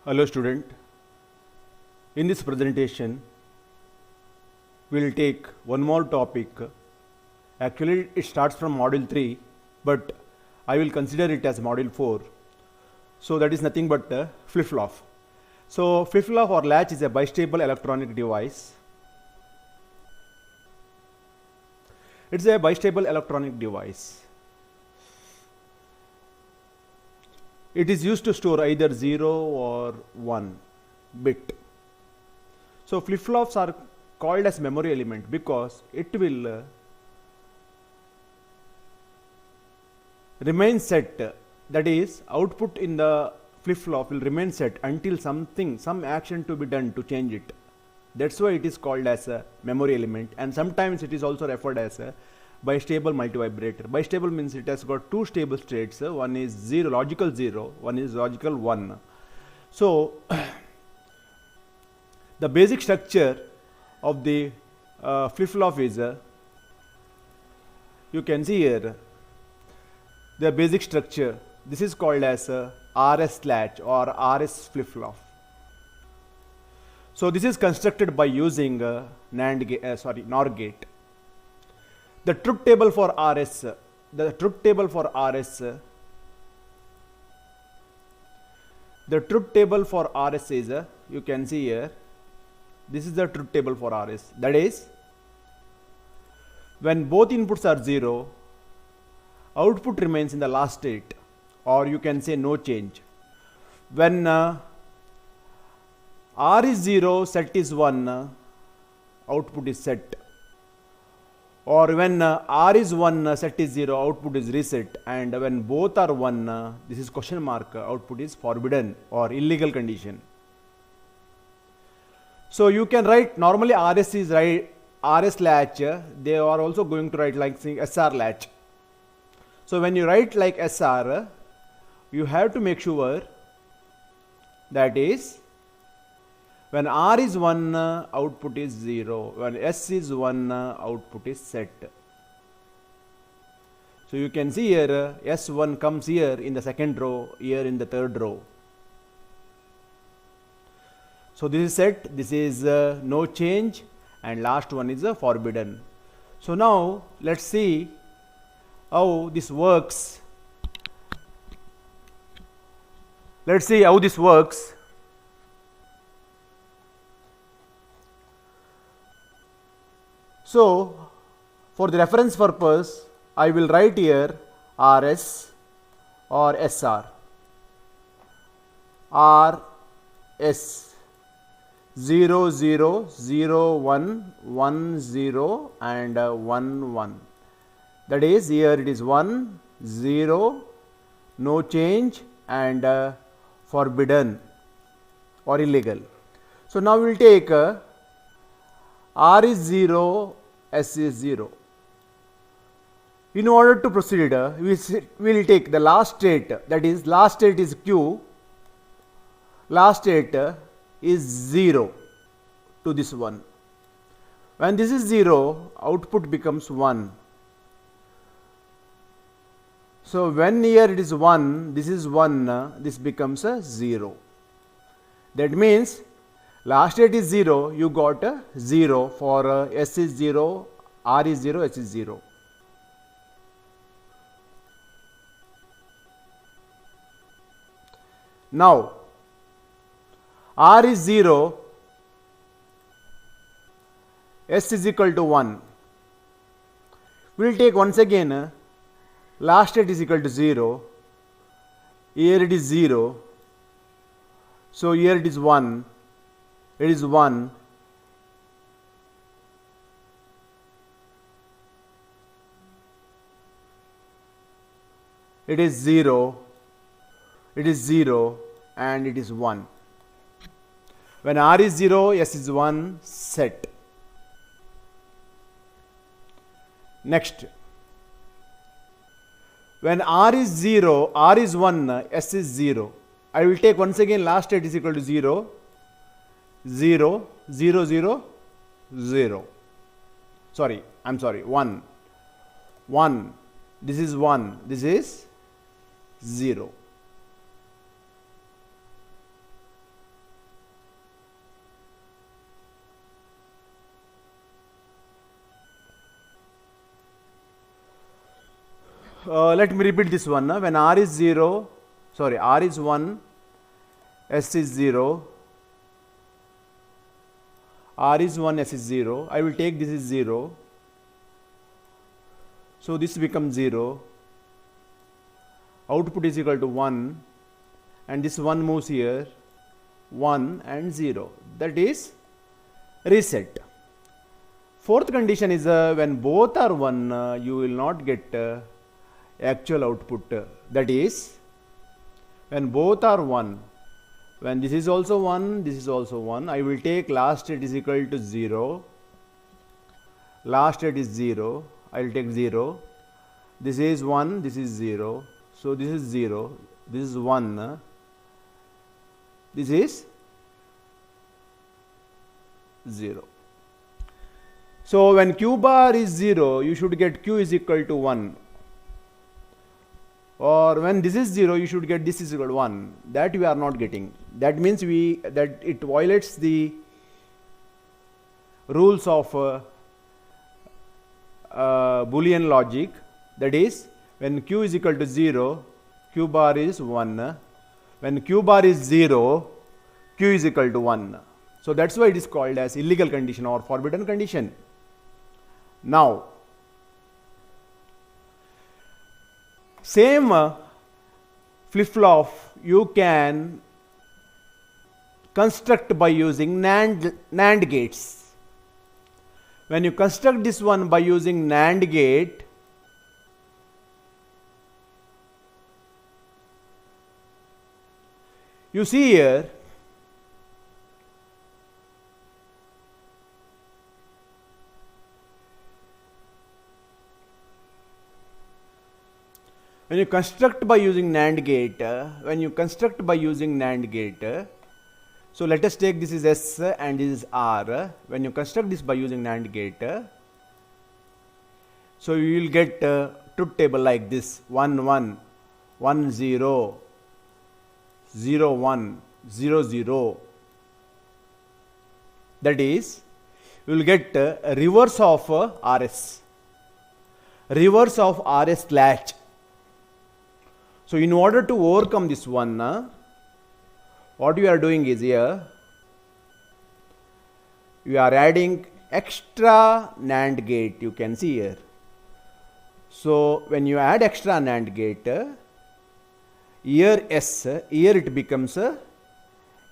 Hello student, in this presentation we will take one more topic. Actually it starts from module 3 but I will consider it as module 4. So that is nothing but flip-flop. So flip-flop or latch is a bistable electronic device. It's a bistable electronic device. It is used to store either 0 or 1 bit. So flip-flops are called as memory element because it will remain set, that is output in the flip-flop will remain set until some action to be done to change it. That's why it is called as a memory element, and sometimes it is also referred as a bistable multivibrator. Bistable means it has got two stable states, one is logical 0, one is logical 1. So the basic structure of the flip-flop is, you can see here the basic structure. This is called as RS latch or RS flip-flop. So this is constructed by using NOR gate. The truth table for RS, is, you can see here, this is the truth table for RS. That is, when both inputs are 0, output remains in the last state, or you can say no change. When R is 0, set is 1, output is set. Or when R is 1, set is 0, output is reset. And when both are 1, this is question mark, output is forbidden or illegal condition. So you can write, normally RS is RS latch, they are also going to write like SR latch. So when you write like SR, you have to make sure that is, when R is 1, output is 0. When S is 1, output is set. So you can see here, S1 comes here in the second row, here in the third row. So this is set, this is no change, and last one is forbidden. So now let's see how this works. So for the reference purpose, I will write here RS or SR. RS 0 0 0 1 1 0 and 1 1. That is, here it is 1 0, no change, and forbidden or illegal. So now we will take R is 0, S is 0. In order to proceed, we will take the last state, that is, last state is Q, last state is 0 to this 1. When this is 0, output becomes 1. So when here it is 1, this is 1, this becomes a 0. That means last state is 0, you got a 0 for S is 0, R is 0, S is 0. Now R is 0, S is equal to 1. We will take once again last state is equal to 0, here it is 0, so here it is 1, it is 1, it is 0, it is 0, and it is 1. When R is 0, S is 1, set. Next, when R is 0, R is 1, S is 0. I will take once again last state is equal to 0, 0, 0, 0, 0. Sorry, I am sorry, 1. 1, this is 1, this is 0. let me repeat this one. When R is 0, sorry, R is 1, S is 0, R is 1, S is 0. I will take this is 0. So this becomes 0. Output is equal to 1, and this 1 moves here, 1 and 0. That is reset. Fourth condition is when both are 1, you will not get actual output. That is, when both are 1, when this is also 1, this is also 1, I will take last state is equal to 0. Last state is 0. I will take 0. This is 1, this is 0. So this is 0, this is 1, this is 0. So when Q bar is 0, you should get Q is equal to 1. Or when this is 0, you should get this is equal to 1. That we are not getting. That means that it violates the rules of Boolean logic. That is, when Q is equal to 0, Q bar is 1. When Q bar is 0, Q is equal to 1. So that's why it is called as illegal condition or forbidden condition. Now, same flip-flop you can construct by using NAND gates. When you construct this one by using NAND gate, you see here, when you construct by using NAND gate, so let us take this is S and this is R. When you construct this by using NAND gate, so you will get truth table like this: 1 1 1 0 0 1 0 0. That is, you will get a reverse of RS, reverse of RS latch. So in order to overcome this one, what we are doing is here, we are adding extra NAND gate, you can see here. So when you add extra NAND gate, here S, here it becomes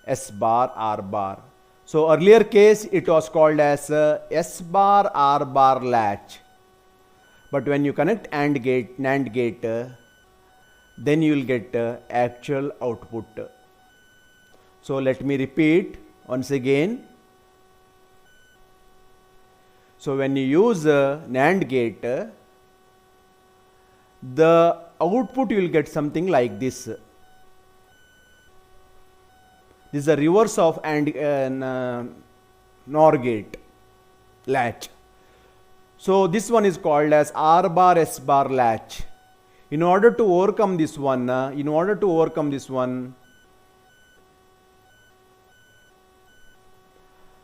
S bar R bar. So earlier case it was called as S bar R bar latch. But when you connect AND gate, NAND gate, then you will get actual output. So let me repeat once again. So when you use NAND gate, the output you will get something like this. This is the reverse of NOR gate latch. So this one is called as R bar S bar latch. In order to overcome this one,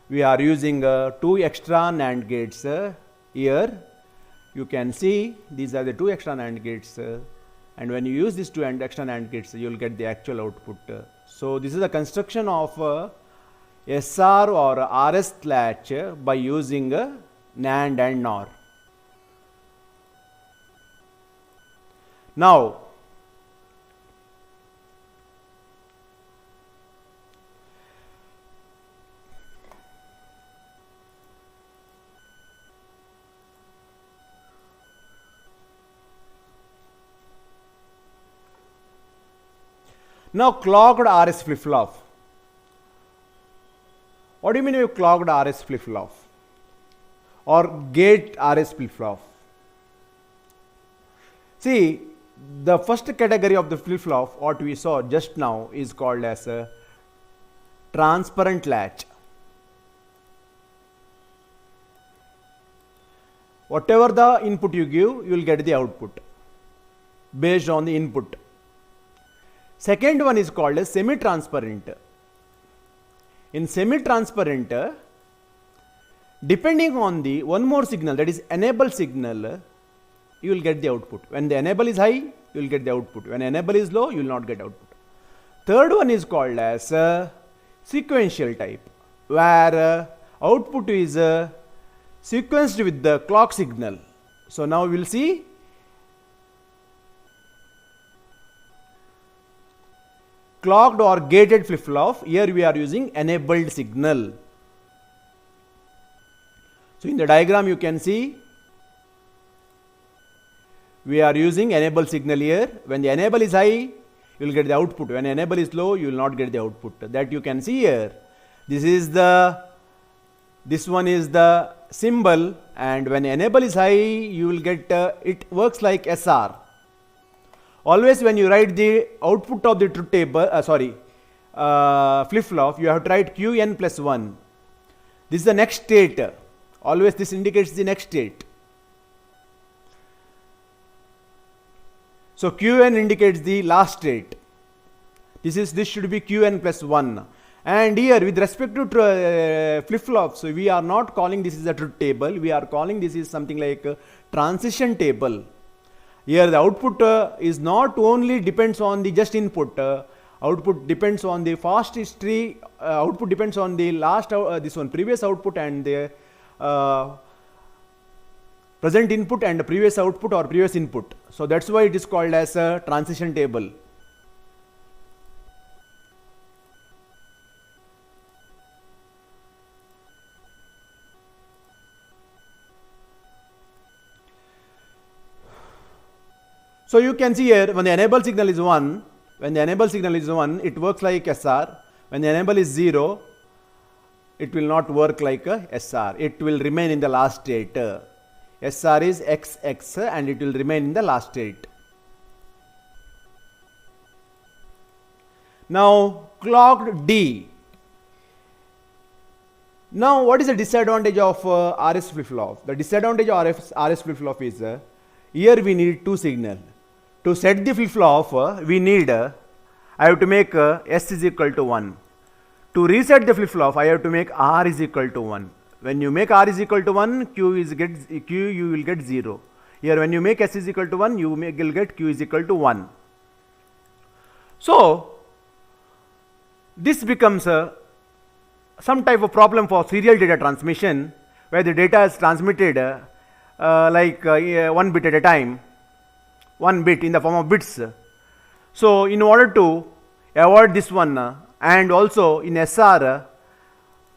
we are using 2 extra NAND gates. Here you can see these are the 2 extra NAND gates, and when you use these 2 extra NAND gates, you will get the actual output. So this is the construction of SR or RS latch by using NAND and NOR. Now, clocked RS flip-flop. What do you mean with clocked RS flip-flop or gate RS flip-flop? See, the first category of the flip-flop, what we saw just now, is called as a transparent latch. Whatever the input you give, you will get the output based on the input. Second one is called as semi-transparent. In semi-transparent, depending on the one more signal, that is enable signal, you will get the output. When the enable is high, you will get the output. When enable is low, you will not get output. Third one is called as sequential type, where output is sequenced with the clock signal. So now we will see clocked or gated flip-flop. Here we are using enabled signal. So in the diagram you can see we are using enable signal here. When the enable is high, you will get the output. When enable is low, you will not get the output. That you can see here. This one is the symbol, and when enable is high, you will get it works like SR. Always when you write the output of the truth table, flip-flop, you have to write Qn plus 1. This is the next state. Always this indicates the next state. So Qn indicates the last state. This should be Qn plus 1. And here with respect to flip-flops, so we are not calling this is a truth table. We are calling this is something like a transition table. Here the output is not only depends on the just input. Output depends on the fast history. Output depends on the last previous output and the present input and previous output or previous input. So that's why it is called as a transition table. So you can see here when the enable signal is 1, it works like SR. When the enable is 0, it will not work like a SR. It will remain in the last state. SR is XX and it will remain in the last state. Now clocked D. Now what is the disadvantage of RS flip-flop? The disadvantage of RS flip-flop is here we need two signals. To set the flip-flop, we need, I have to make S is equal to 1. To reset the flip-flop, I have to make R is equal to 1. When you make R is equal to 1, you will get 0. Here when you make S is equal to 1, you will get Q is equal to 1. So, this becomes some type of problem for serial data transmission, where the data is transmitted 1 bit at a time. 1 bit in the form of bits. So in order to avoid this one, and also in SR,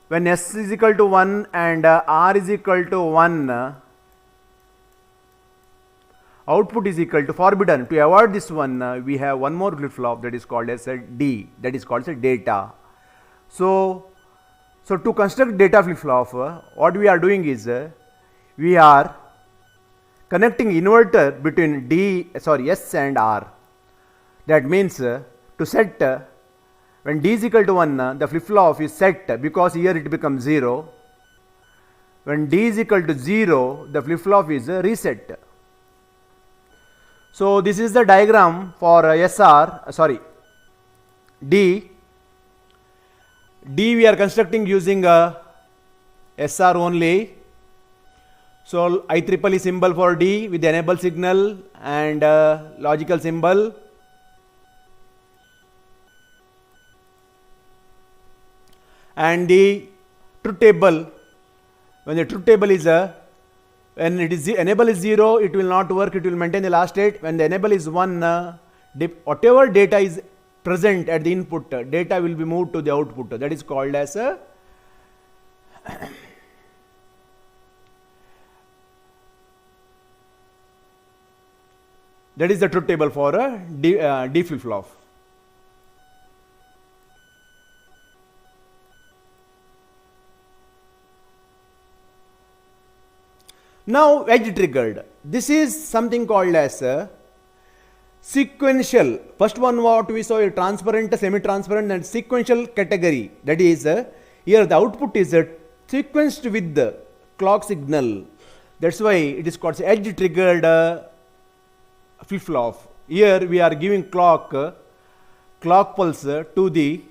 when S is equal to 1 and R is equal to 1, output is equal to forbidden. To avoid this one, we have one more flip-flop that is called as a D, that is called as a data. So to construct data flip-flop, what we are doing is we are connecting inverter between S and R. That means to set, when D is equal to 1, the flip-flop is set because here it becomes 0. When D is equal to 0, the flip-flop is reset. So this is the diagram for D. D we are constructing using SR only. So IEEE symbol for D with the enable signal and logical symbol. And the truth table, when the truth table is when it is enable is 0, it will not work, it will maintain the last state. When the enable is 1, whatever data is present at the input, data will be moved to the output. That is called as a that is the truth table for a D flip-flop. Now edge triggered. This is something called as sequential. First one what we saw, a transparent, semi-transparent and sequential category. That is here the output is sequenced with the clock signal. That's why it is called edge triggered flip-flop. Here we are giving clock pulse to the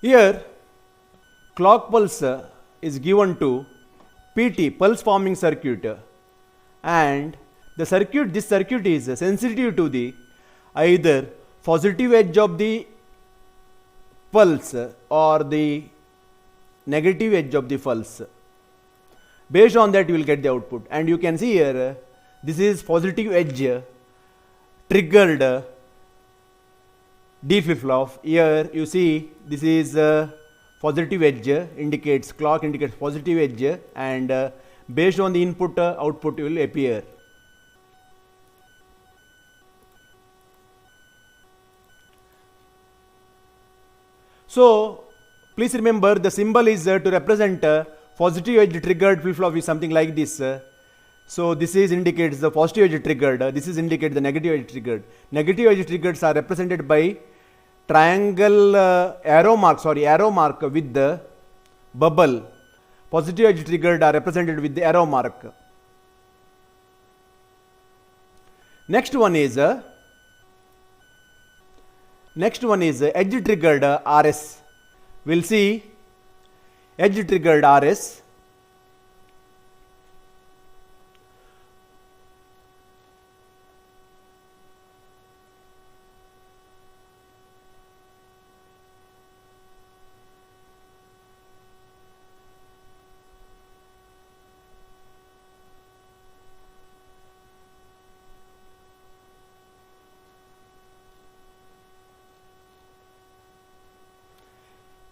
Here clock pulse is given to PT, pulse forming circuit, and this circuit is sensitive to the either positive edge of the pulse or the negative edge of the pulse. Based on that you will get the output, and you can see here this is positive edge triggered D flip-flop. Here you see this is positive edge, indicates clock indicates positive edge, and based on the input output will appear. So please remember the symbol is to represent positive edge triggered flip-flop is something like this. So this is indicates the positive edge triggered, this is indicates the negative edge triggered. Negative edge triggers are represented by triangle arrow mark with the bubble. Positive edge triggered are represented with the arrow mark. Next one is edge triggered RS. We'll see edge triggered RS.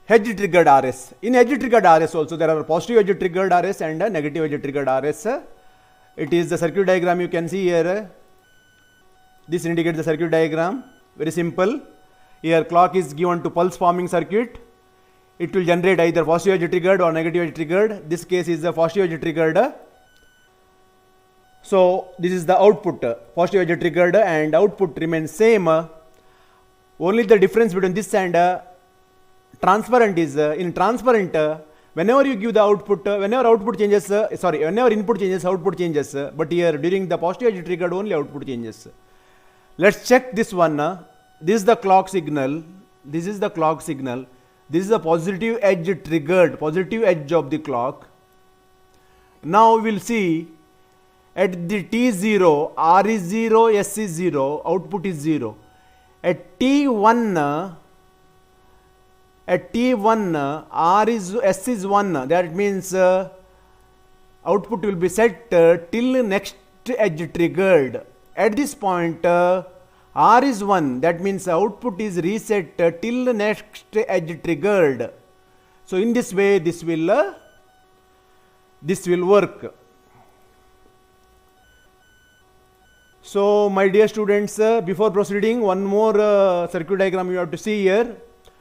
Edge triggered RS. In edge triggered RS also there are positive edge triggered RS and negative edge triggered RS. It is the circuit diagram you can see here. This indicates the circuit diagram. Very simple. Here clock is given to pulse forming circuit. It will generate either positive edge triggered or negative edge triggered. This case is the positive edge triggered. So this is the output, positive edge triggered, and output remains same. Only the difference between this and transparent is in transparent whenever you give the output, whenever output changes, whenever input changes, output changes, but here during the positive edge triggered only output changes. Let's check this one. This is the clock signal. This is the clock signal. This is the positive edge triggered, positive edge of the clock. Now we will see at the T0, R is 0, S is 0, output is 0. At T1, S is 1, that means output will be set till next edge triggered. At this point R is 1, that means output is reset till next edge triggered. So in this way this will work. So my dear students, before proceeding, one more circuit diagram you have to see here,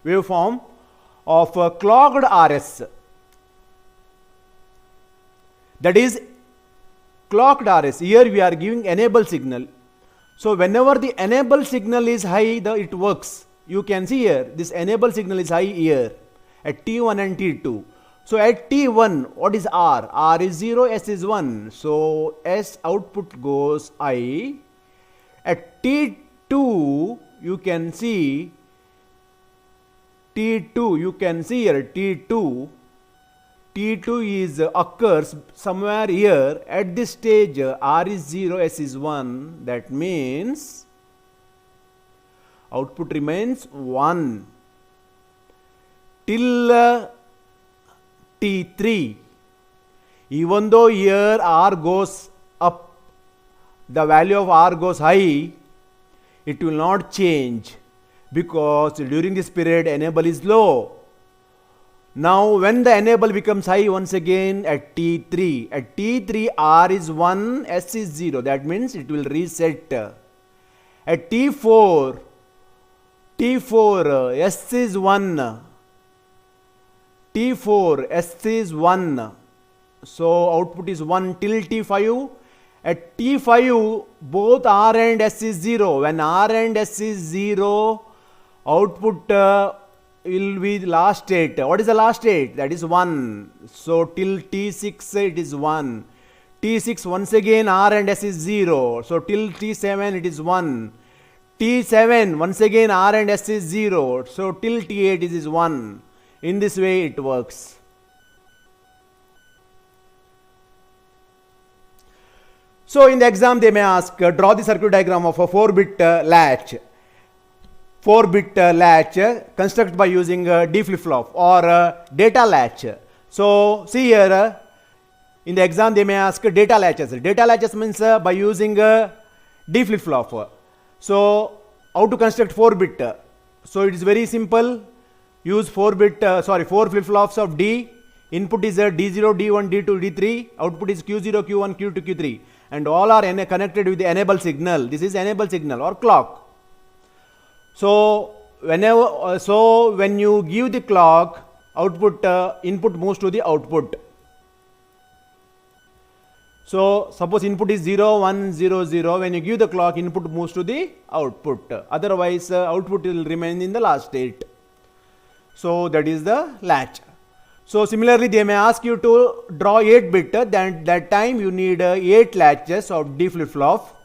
waveform of clocked RS. That is clocked RS. Here we are giving enable signal. So whenever the enable signal is high, it works. You can see here this enable signal is high here at T1 and T2. So at T1, what is R? R is 0, S is 1. So S output goes I. At T2, you can see T2, you can see here T2 is occurs somewhere here. At this stage R is 0, S is 1, that means output remains 1 till T3. Even though here R goes up, the value of R goes high, it will not change because during this period enable is low. Now when the enable becomes high once again at T3 R is 1, S is 0, that means it will reset. At T4 S is 1, T4 S is 1, so output is 1 till T5. At T5 both R and S is 0. When R and S is 0, output will be the last state. What is the last state? That is 1. So till T6 it is 1. T6 once again R and S is 0. So till T7 it is 1. T7 once again R and S is 0. So till T8 it is 1. In this way it works. So in the exam they may ask, draw the circuit diagram of a 4-bit latch. 4-bit latch construct by using D flip-flop or data latch. So see here, in the exam they may ask data latches. Data latches means by using D flip-flop. So how to construct 4-bit? So it is very simple. Use 4 flip-flops of D. Input is D0, D1, D2, D3. Output is Q0, Q1, Q2, Q3. And all are connected with the enable signal. This is enable signal or clock. So when you give the clock, output input moves to the output. So suppose input is 0, 1, 0, 0. When you give the clock, input moves to the output. Otherwise, output will remain in the last state. So that is the latch. So similarly, they may ask you to draw 8-bit. Then that time you need 8 latches of D flip-flop.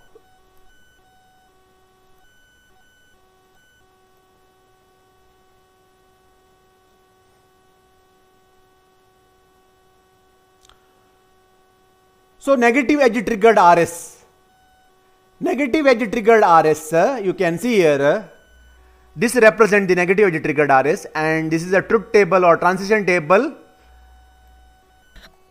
So negative edge triggered RS. Negative edge triggered RS, you can see here. This represents the negative edge triggered RS, and this is a truth table or transition table.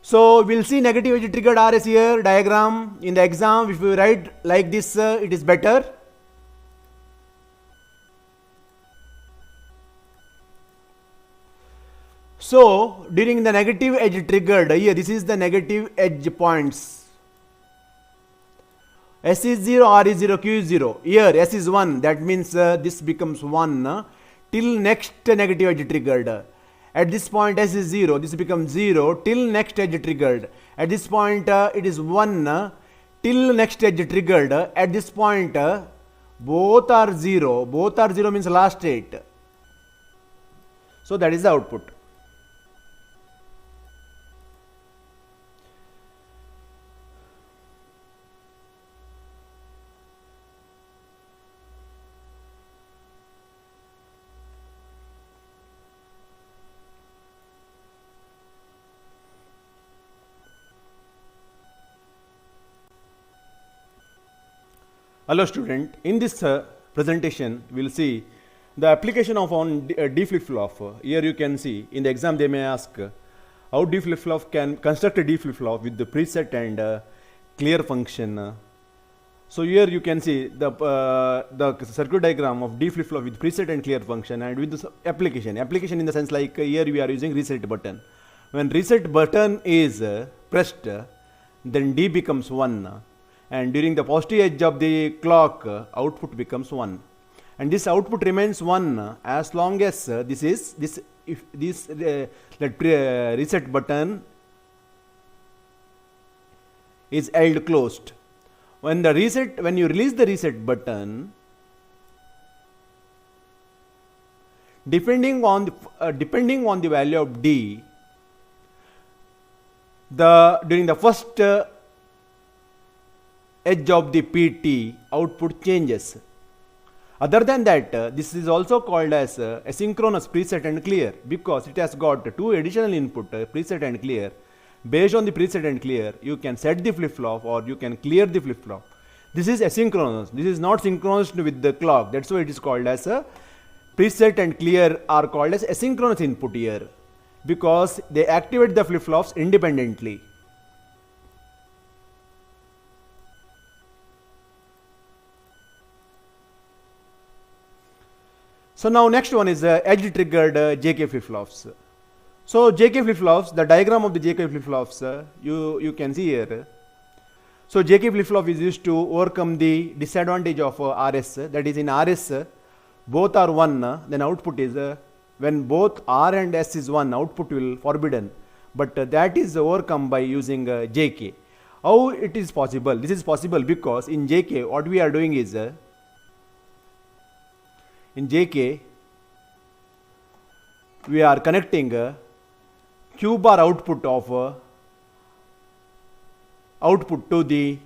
So we'll see negative edge triggered RS here, diagram. In the exam, if you write like this, it is better. So during the negative edge triggered, here this is the negative edge points. S is 0, R is 0, Q is 0. Here S is 1, that means this becomes 1 till next negative edge triggered. At this point S is 0, this becomes 0 till next edge triggered. At this point it is 1 till next edge triggered. At this point both are 0. Both are 0 means last state. So that is the output. Hello student, in this presentation we will see the application of on D flip-flop. Here you can see in the exam they may ask how D flip-flop can construct a D flip-flop with the preset and clear function. So here you can see the circuit diagram of D flip-flop with preset and clear function and with the application. Application in the sense like here we are using reset button. When reset button is pressed, then D becomes 1. And during the positive edge of the clock, output becomes 1, and this output remains 1 as long as reset button is held closed. When you release the reset button, depending on the value of D, during the first edge of the PT, output changes. Other than that, this is also called as asynchronous preset and clear because it has got 2 additional input, preset and clear. Based on the preset and clear, you can set the flip-flop or you can clear the flip-flop. This is asynchronous. This is not synchronous with the clock. That's why it is called as preset and clear are called as asynchronous input here because they activate the flip-flops independently. So now next one is edge triggered JK flip-flops. So JK flip-flops, the diagram of the JK flip-flops you can see here. So JK flip-flop is used to overcome the disadvantage of RS. That is, in RS both are 1, then output is when both R and S is 1, output will forbidden. But that is overcome by using JK. How it is possible? This is possible because in JK what we are doing is in JK we are connecting Q bar output of output to the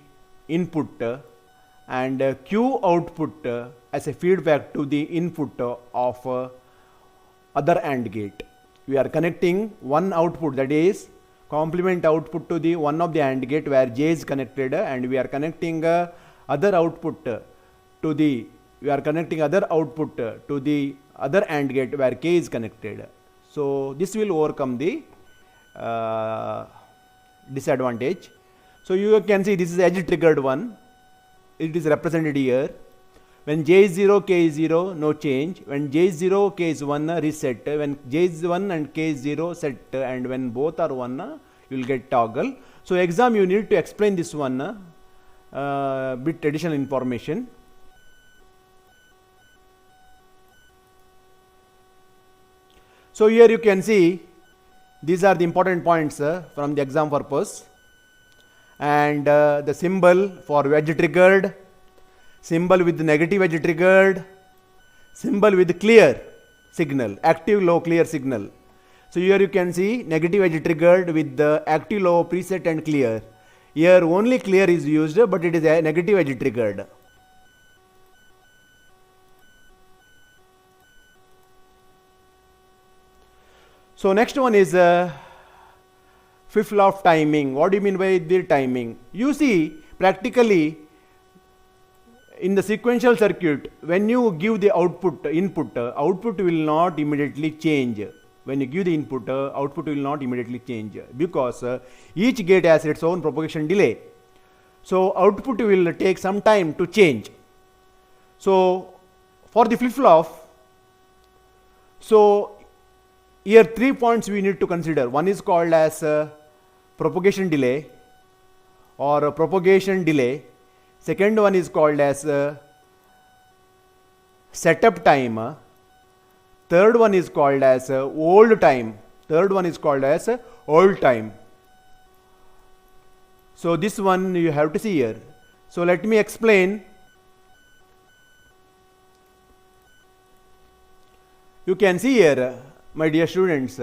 input and Q output as a feedback to the input of other AND gate. we are connecting one output, that is complement output, to the one of the AND gate where J is connected, and we are connecting other output to the other AND gate where K is connected. So this will overcome the disadvantage. So you can see this is edge triggered one. It is represented here. When J is 0, K is 0, no change. When J is 0, K is 1, reset. When J is 1 and K is 0, set. And when both are 1, you will get toggle. So exam you need to explain this one bit additional information. So here you can see these are the important points from the exam purpose. And the symbol for edge triggered, symbol with negative edge triggered, symbol with clear signal, active low clear signal. So here you can see negative edge triggered with the active low preset and clear. Here only clear is used, but it is a negative edge triggered. So next one is flip-flop timing. What do you mean by the timing? You see, practically in the sequential circuit, when you give the input will not immediately change. When you give the input, output will not immediately change, because each gate has its own propagation delay. So output will take some time to change. So for the flip-flop, so here 3 points we need to consider. One is called as propagation delay or propagation delay. Second one is called as setup time. Third one is called as hold time. So this one you have to see here. So let me explain. You can see here, my dear students,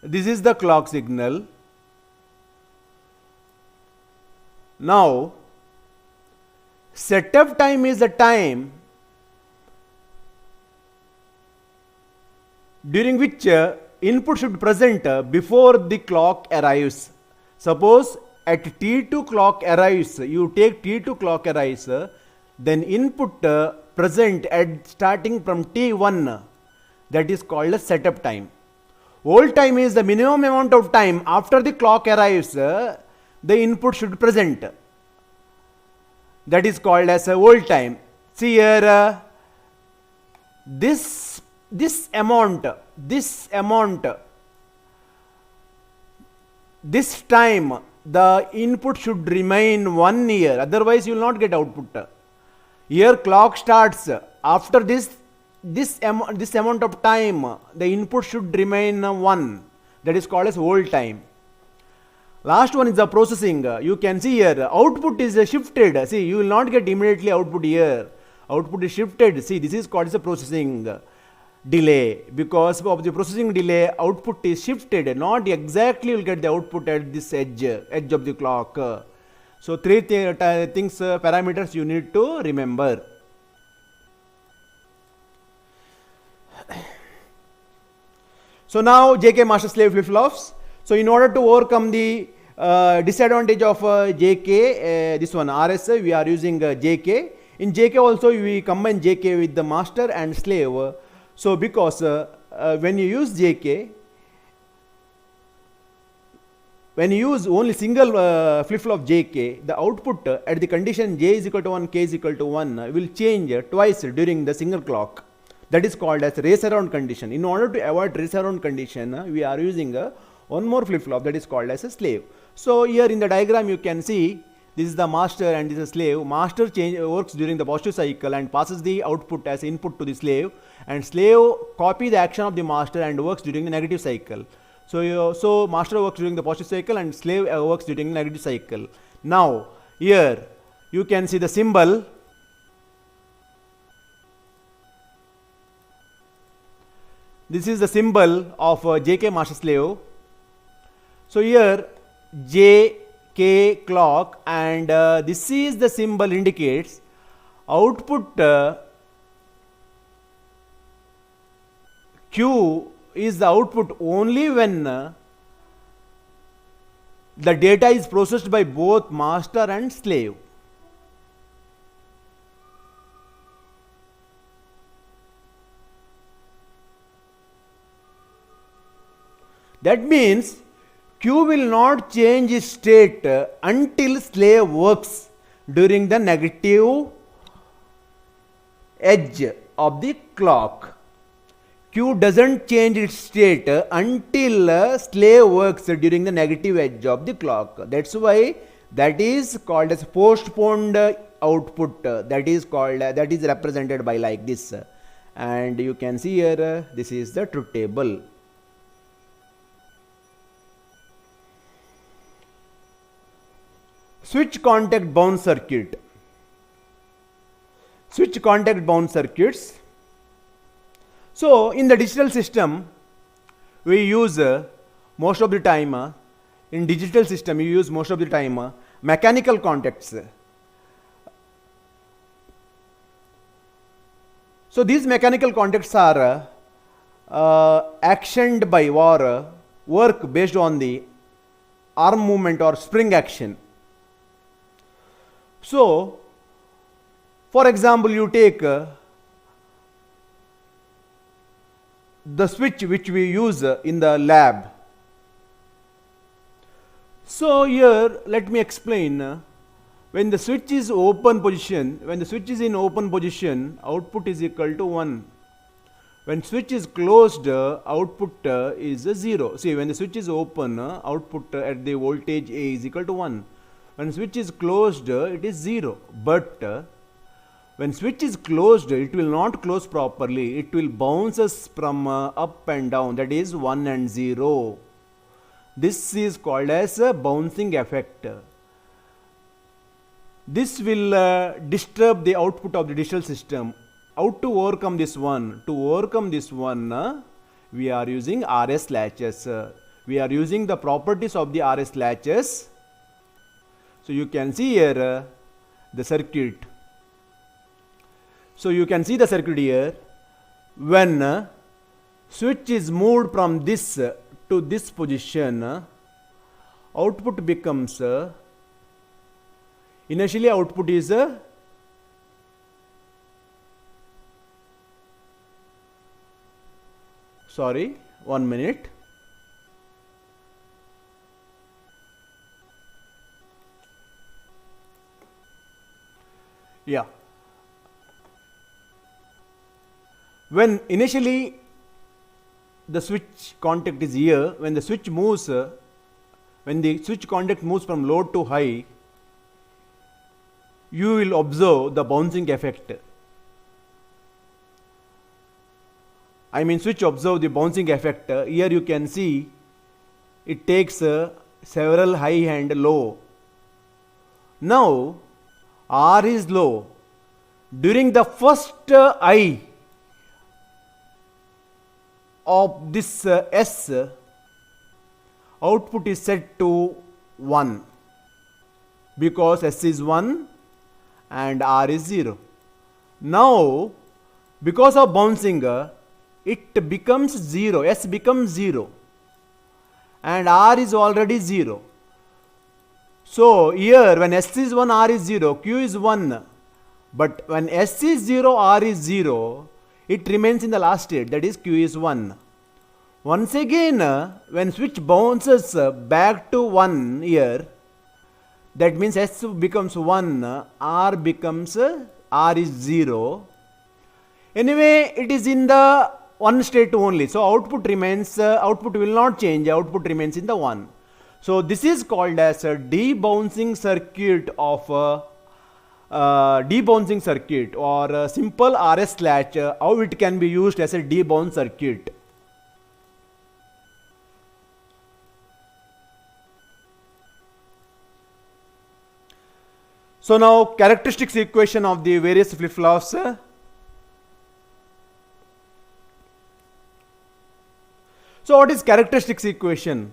this is the clock signal. Now setup time is the time during which input should present before the clock arrives. Suppose at T2 clock arrives, you take T2 clock arrives, then input present at starting from T1, that is called a setup time. Hold time is the minimum amount of time after the clock arrives, the input should present. That is called as a hold time. See here, this amount, this time, the input should remain 1 year, otherwise you will not get output. Here clock starts, after this amount of time, the input should remain 1, that is called as hold time. Last one is the processing. You can see here output is shifted. See, you will not get immediately output here. Output is shifted. See, this is called as a processing delay. Because of the processing delay, output is shifted. Not exactly you will get the output at this edge of the clock. So three things, parameters you need to remember. So now JK master slave flip-flops. So in order to overcome the disadvantage of JK, this one RS, we are using JK. In JK also we combine JK with the master and slave. So because when you use JK, when you use only single flip-flop JK, the output at the condition J is equal to 1, K is equal to 1 will change twice during the single clock. That is called as race around condition. In order to avoid race around condition, we are using one more flip-flop, that is called as a slave. So here in the diagram you can see this is the master and this is slave. Master works during the positive cycle and passes the output as input to the slave, and slave copy the action of the master and works during the negative cycle. So master works during the positive cycle and slave works during the negative cycle. Now here you can see the symbol. This is the symbol of JK master slave. So here JK clock, and this is the symbol indicates output Q is the output only when the data is processed by both master and slave. That means Q will not change its state until slave works during the negative edge of the clock. Q doesn't change its state until slave works during the negative edge of the clock. That's why that is called as postponed output. That is represented by like this. And you can see here, this is the truth table. Switch contact bound circuit. Switch contact bound circuits. So in the digital system, we use most of the time, in digital system you use most of the time mechanical contacts. So these mechanical contacts are actioned by or work based on the arm movement or spring action. So, for example, you take the switch which we use in the lab. So here let me explain. When the switch is open position, when the switch is in open position, output is equal to 1. When switch is closed, output is 0. See, when the switch is open, output at the voltage A is equal to 1. When switch is closed, it is 0. But when switch is closed, it will not close properly. It will bounces from up and down, that is 1 and 0. This is called as a bouncing effect. This will disturb the output of the digital system. How to overcome this one? To overcome this one, we are using RS latches. We are using the properties of the RS latches. So you can see here the circuit. So you can see the circuit here. When switch is moved from this to this position, output becomes initially output is sorry, 1 minute. Yeah. When initially the switch contact is here, when the switch moves, when the switch contact moves from low to high, you will observe the bouncing effect. I mean, switch observe the bouncing effect. Here you can see it takes several high and low. Now R is low. During the first I of this S, output is set to 1 because S is 1 and R is 0. Now because of bouncing, it becomes 0, S becomes 0 and R is already 0. So here when S is 1, R is 0, Q is 1. But when S is 0, R is 0, it remains in the last state, that is Q is 1. Once again, when switch bounces back to 1 here, that means S becomes 1, R becomes, R is 0. Anyway, it is in the one state only. So output remains, output will not change, output remains in the 1. So this is called as a debouncing circuit of debouncing circuit or a simple RS latch, how it can be used as a debounce circuit. So now characteristics equation of the various flip-flops. So what is characteristics equation?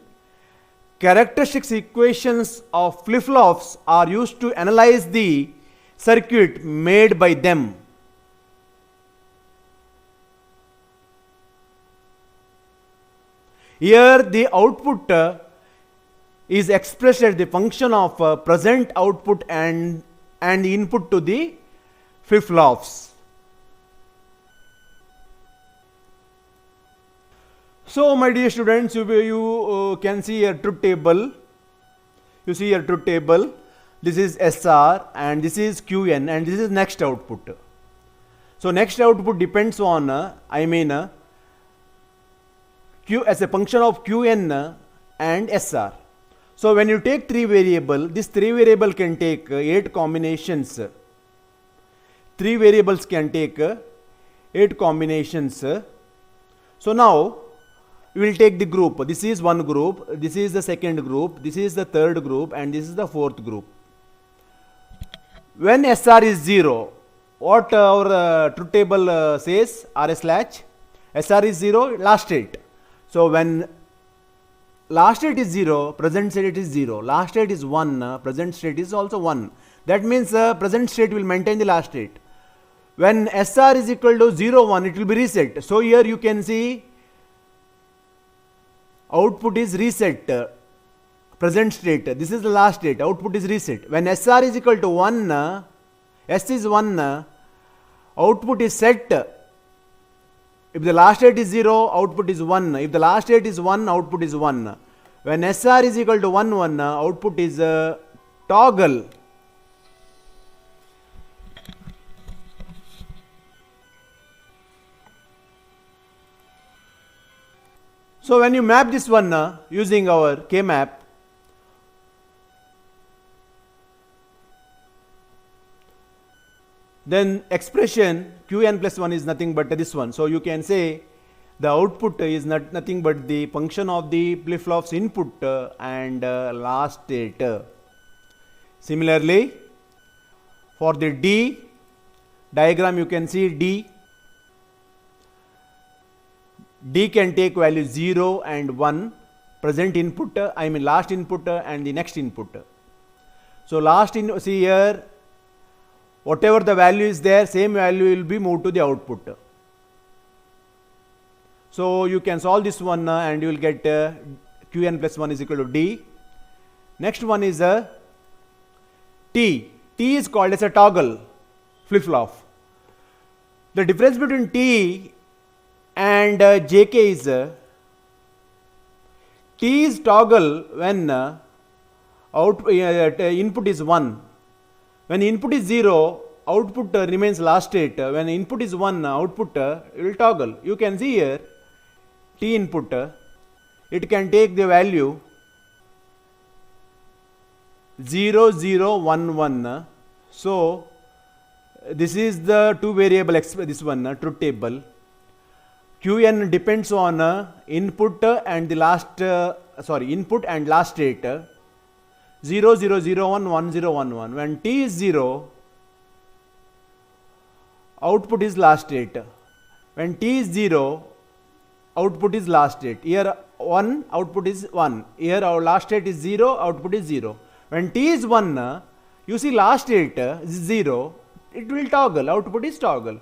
Characteristics equations of flip-flops are used to analyze the circuit made by them. Here the output is expressed as the function of present output and input to the flip-flops. So my dear students, you can see a truth table. You see a truth table. This is SR and this is Qn and this is next output. So next output depends on Q as a function of Qn and SR. So when you take three variable, this three variable can take 8 combinations. Three variables can take 8 combinations. So now we will take the group. This is one group, this is the second group, this is the third group and this is the fourth group. When SR is 0, what our truth table says, RS latch, SR is 0, last state. So when last state is 0, present state is 0, last state is 1, present state is also 1. That means present state will maintain the last state. When SR is equal to 0, 1, it will be reset. So here you can see output is reset. Present state, this is the last state, output is reset. When SR is equal to 1, S is 1, output is set. If the last state is 0, output is 1. If the last state is 1, output is 1. When SR is equal to 1, 1, output is toggle. So when you map this one using our K-map, then expression Qn plus 1 is nothing but this one. So you can say the output is nothing but the function of the flip-flops input and last state. Similarly, for the D diagram you can see D can take value 0 and 1, present input, last input and the next input. So see here, whatever the value is there, same value will be moved to the output. So you can solve this one and you will get Qn plus 1 is equal to D. Next one is T. T is called as a toggle flip-flop. The difference between T and JK is T is toggle when input is 1. When input is 0, output remains last state. When input is 1, output will toggle. You can see here T input, it can take the value 0, 0, 1, 1. So this is the two variable this one truth table. Qn depends on input and the last input and last state 0, 0, 0, 1, 1, 0, 1, 1. When T is 0, output is last state. When T is 0, output is last state. Here 1, output is 1. Here our last state is 0, output is 0. When T is 1, you see last state is 0, it will toggle, output is toggle.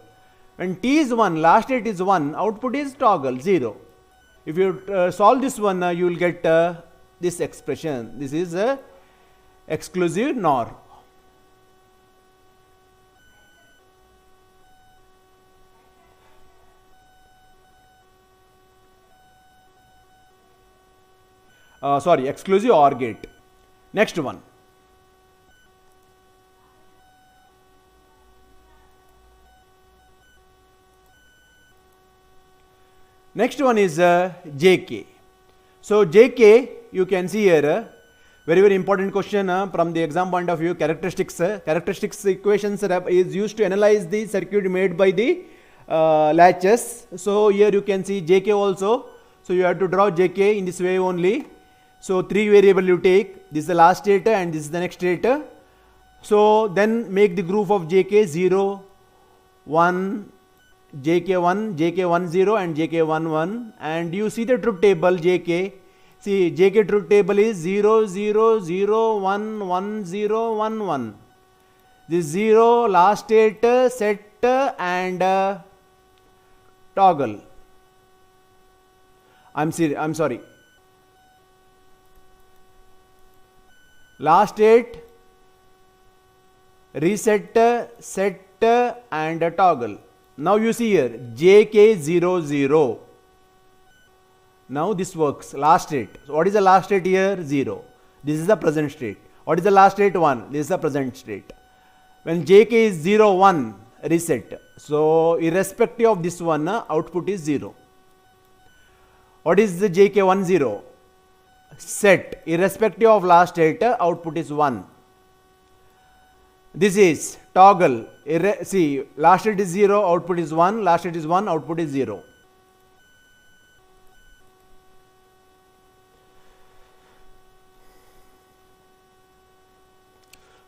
When T is 1, last state is 1, output is toggle 0. If you solve this one, you will get this expression. This is a exclusive NOR. Exclusive OR gate. Next one. Next one is JK. So JK, you can see here very important question from the exam point of view. Characteristics equations is used to analyze the circuit made by the latches. So here you can see JK also. So you have to draw JK in this way only. So three variable you take. This is the last state and this is the next state. So then make the group of JK 0, 1, JK1, JK10 and JK11, and you see the truth table JK. See, JK truth table is 0, 0, 0, 1, 1, 0, 1, 1. This 0 last state set and toggle. I'm sorry. Last state, reset, set, and toggle. Now you see here JK00. Now this works. Last state. So what is the last state here? 0. This is the present state. What is the last state? 1. This is the present state. When JK is 0, 1, reset. So irrespective of this one, output is 0. What is the JK10? Set. Irrespective of last state, output is 1. This is toggle. See, last state is 0, output is 1. Last state is 1, output is 0.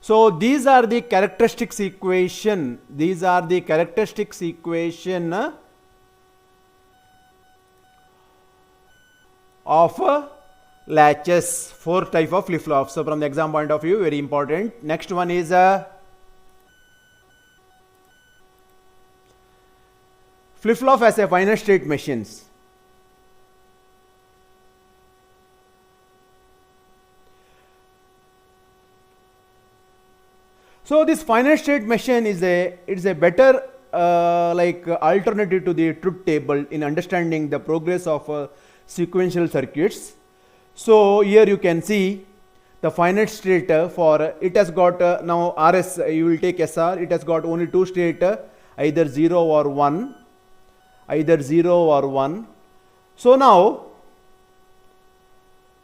So these are the characteristics equation. These are the characteristics equation of latches. 4 type of flip-flops. So from the exam point of view, very important. Next one is flip-flop as a finite state machines. So this finite state machine is a better alternative to the truth table in understanding the progress of sequential circuits. So here you can see the finite state for it has got now RS, you will take SR, it has got only 2 state, either 0 or 1, either 0 or 1. So now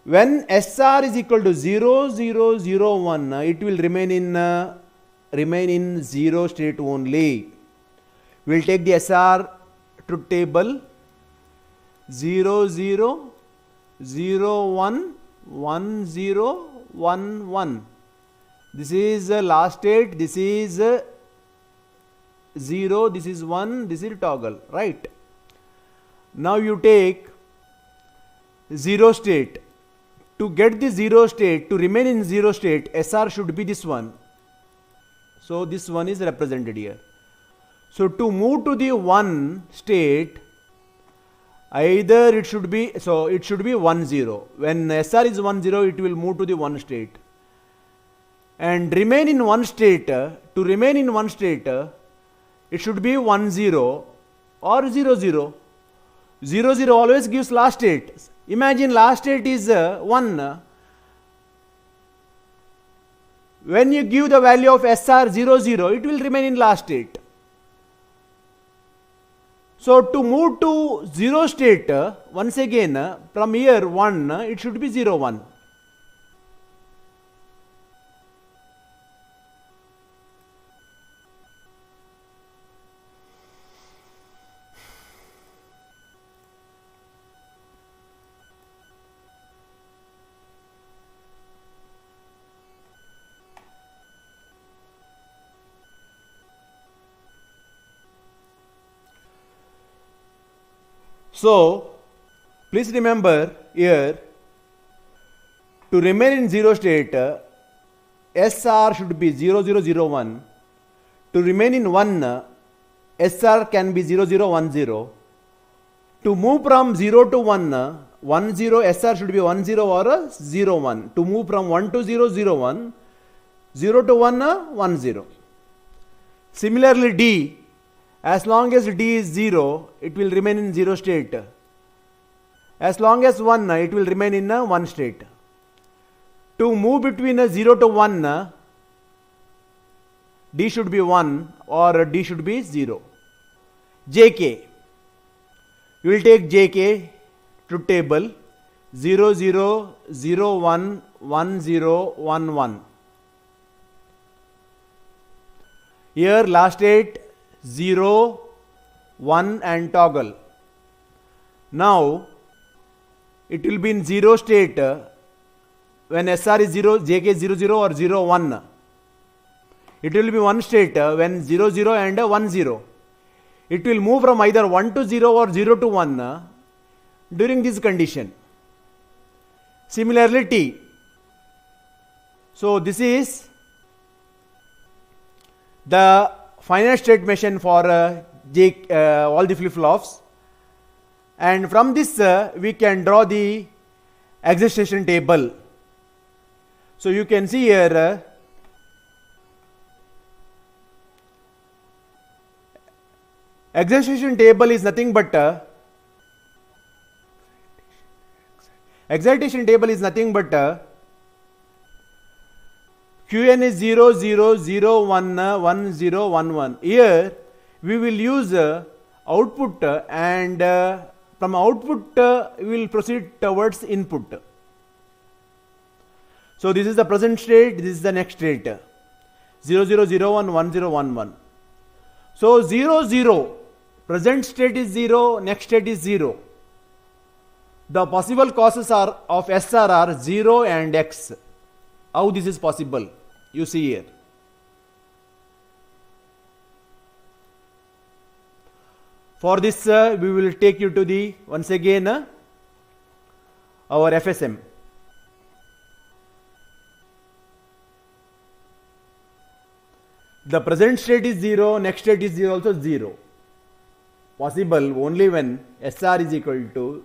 when SR is equal to 0, 0, 0, 1, it will remain in 0 state only. We will take the SR truth table 0, 0, 0, 1, 1, 0, 1, 1. This is last state, this is 0, this is 1, this is toggle, right? Now you take 0 state. To get the 0 state, to remain in 0 state, SR should be this one. So this one is represented here. So to move to the 1 state, either it should be 1, 0. When SR is 1, 0, it will move to the 1 state. And remain in 1 state, to remain in 1 state, it should be 1, 0 or 0, 0. 0, 0 always gives last state. Imagine last state is 1. When you give the value of SR 0, 0, it will remain in last state. So to move to 0 state, once again from here 1, it should be 0, 1. So please remember here, to remain in 0 state, SR should be 0, 0, 0, 1. To remain in 1, SR can be 0, 0, 1, 0. To move from 0 to 1, 1, 0, SR should be 1, 0 or 0, 1. To move from 1 to 0, 0, 1. 0 to 1, 1, 0. Similarly D, as long as D is 0, it will remain in 0 state. As long as 1, it will remain in 1 state. To move between 0 to 1, D should be 1 or D should be 0. JK, you will take JK truth table 0, 0, 0, 1, 1, 0, 1, 1. Here last state 0, 1 and toggle. Now it will be in 0 state when SR is 0, JK is 0, 0 or 0, 1. It will be 1 state when 0, 0 and 1, 0. It will move from either 1 to 0 or 0 to 1 during this condition. Similarly T. So this is the finite state machine for all the flip-flops. And from this we can draw the excitation table. So you can see here excitation table is nothing but Qn is 0 0 0 1 1 0 1 1. Here we will use output and from output we will proceed towards input. So this is the present state, this is the next state, 0 0 0 1 1 0 1 1. So 0 0, present state is 0, next state is 0. The possible causes are of SR are 0 and X. How this is possible? You see here. For this we will take you to the once again our FSM. The present state is 0, next state is 0 also 0. Possible only when SR is equal to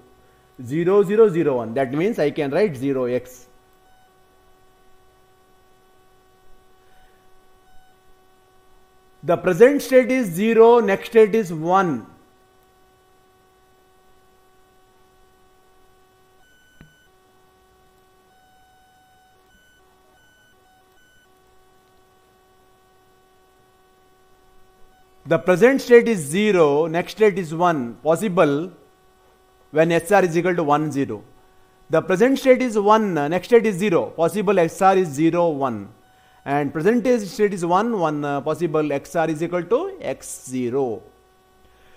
0 0 0 1. That means I can write 0x. The present state is 0, next state is 1. The present state is 0, next state is 1. Possible when SR is equal to 1 0. The present state is 1, next state is 0. Possible SR is 0 1. And present state is 1 1. Possible XR is equal to X0.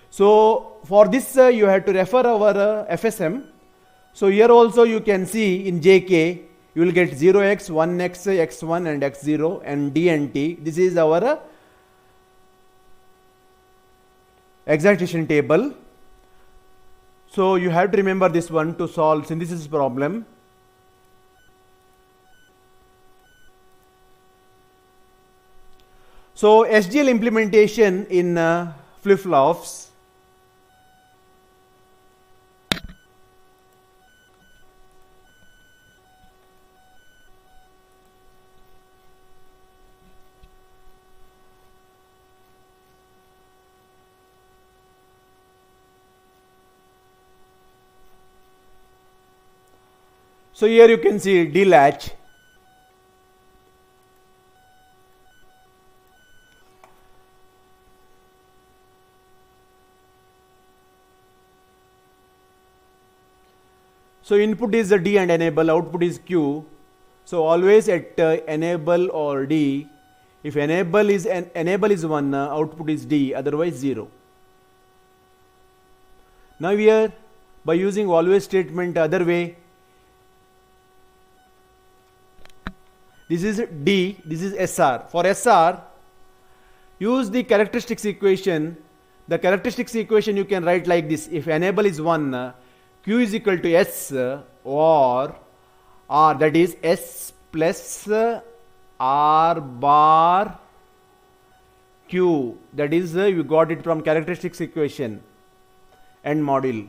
So for this you have to refer our FSM. So here also you can see in JK you will get 0x, 1x, x1 and x0 and D and T. This is our excitation table. So you have to remember this one to solve synthesis problem. So SGL implementation in flip-flops. So here you can see D latch. So input is the D and enable, output is Q. So always at enable or D, if enable is 1, output is D, otherwise 0. Now here by using always statement other way, this is D, this is SR. For SR, use the characteristics equation. The characteristics equation you can write like this. If enable is 1, Q is equal to S or R, that is S plus R bar Q. That is you got it from characteristics equation and module.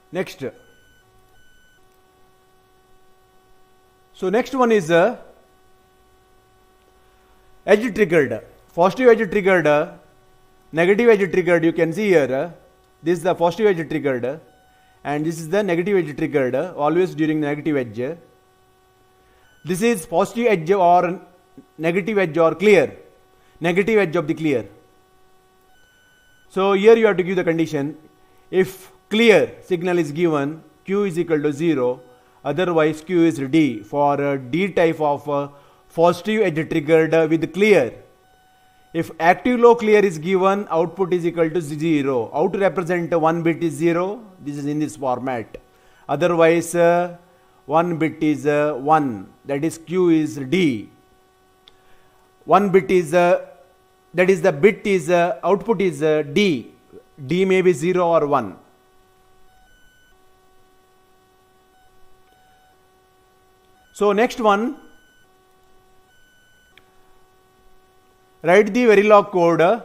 Next. So next one is edge triggered. Positive edge triggered, negative edge triggered. You can see here, this is the positive edge triggered and this is the negative edge triggered, always during the negative edge. This is positive edge or negative edge or clear, negative edge of the clear. So here you have to give the condition. If clear signal is given, Q is equal to 0, otherwise Q is D. For D type of positive edge triggered with clear, if active low clear is given, output is equal to 0. How to represent 1 bit is 0? This is in this format. Otherwise 1 bit is 1, that is Q is D. 1 bit is that is the bit is output is D. D may be 0 or 1. So next one, write the Verilog code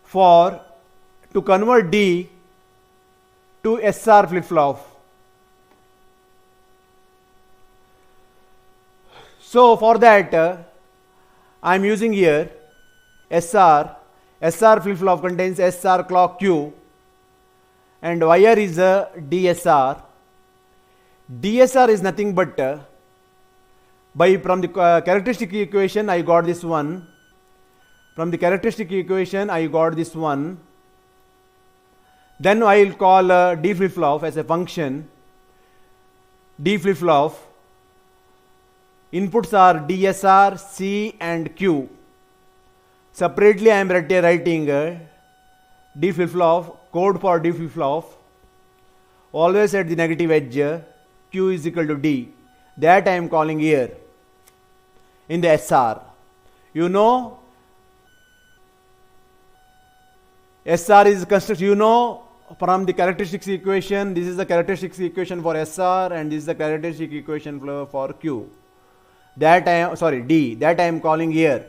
for to convert D to SR flip-flop. So for that I am using here SR. SR flip-flop contains SR clock Q and wire is DSR. DSR is nothing but from the characteristic equation I got this one. From the characteristic equation I got this one. Then I will call D flip-flop as a function. D flip-flop. Inputs are DSR, C and Q. Separately I am writing D flip-flop, code for D flip-flop. Always at the negative edge. Q is equal to D. That I am calling here in the SR. You know SR is constructed, you know from the characteristics equation, this is the characteristics equation for SR and this is the characteristic equation for Q. That I am, sorry, D, that I am calling here.